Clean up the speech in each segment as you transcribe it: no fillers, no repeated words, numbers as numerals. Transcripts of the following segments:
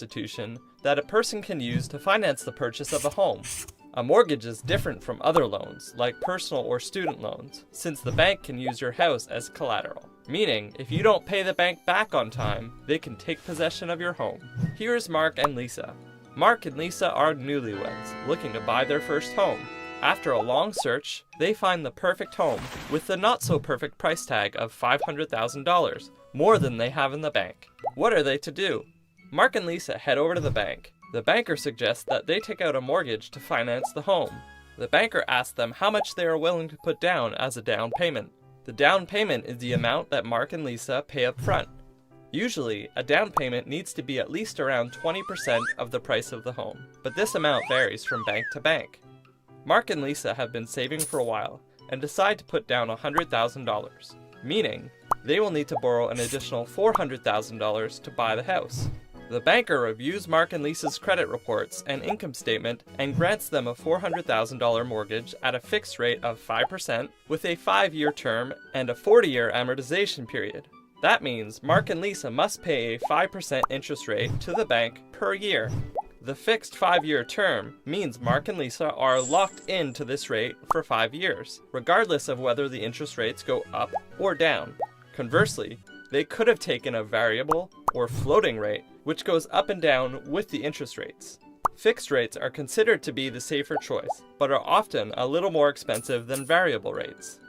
institution that a person can use to finance the purchase of a home. A mortgage is different from other loans, like personal or student loans, since the bank can use your house as collateral. Meaning, if you don't pay the bank back on time, they can take possession of your home. Here's Mark and Lisa. Mark and Lisa are newlyweds, looking to buy their first home. After a long search, they find the perfect home, with the not-so-perfect price tag of $500,000, more than they have in the bank. What are they to do? Mark and Lisa head over to the bank. The banker suggests that they take out a mortgage to finance the home. The banker asks them how much they are willing to put down as a down payment. The down payment is the amount that Mark and Lisa pay up front. Usually, a down payment needs to be at least around 20% of the price of the home, but this amount varies from bank to bank. Mark and Lisa have been saving for a while and decide to put down $100,000, meaning they will need to borrow an additional $400,000 to buy the house. The banker reviews Mark and Lisa's credit reports and income statement and grants them a $400,000 mortgage at a fixed rate of 5% with a 5-year term and a 40-year amortization period. That means Mark and Lisa must pay a 5% interest rate to the bank per year. The fixed 5-year term means Mark and Lisa are locked into this rate for 5 years, regardless of whether the interest rates go up or down. Conversely, they could have taken a variable or floating rate, which goes up and down with the interest rates. Fixed rates are considered to be the safer choice, but are often a little more expensive than variable rates.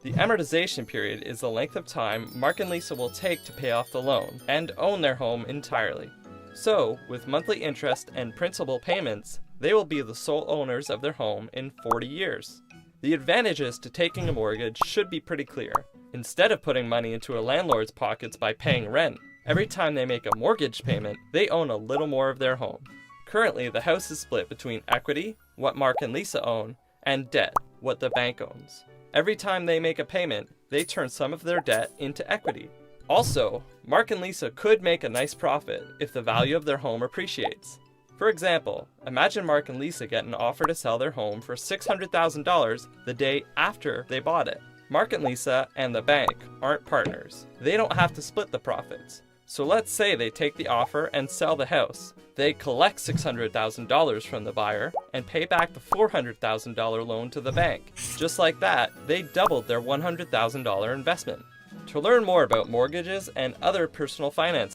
The amortization period is the length of time Mark and Lisa will take to pay off the loan and own their home entirely. So, with monthly interest and principal payments, they will be the sole owners of their home in 40 years. The advantages to taking a mortgage should be pretty clear. Instead of putting money into a landlord's pockets by paying rent, every time they make a mortgage payment, they own a little more of their home. Currently, the house is split between equity, what Mark and Lisa own, and debt, what the bank owns. Every time they make a payment, they turn some of their debt into equity. Also, Mark and Lisa could make a nice profit if the value of their home appreciates. For example, imagine Mark and Lisa get an offer to sell their home for $600,000 the day after they bought it. Mark and Lisa and the bank aren't partners. They don't have to split the profits. So let's say they take the offer and sell the house. They collect $600,000 from the buyer and pay back the $400,000 loan to the bank. Just like that, they doubled their $100,000 investment. To learn more about mortgages and other personal finance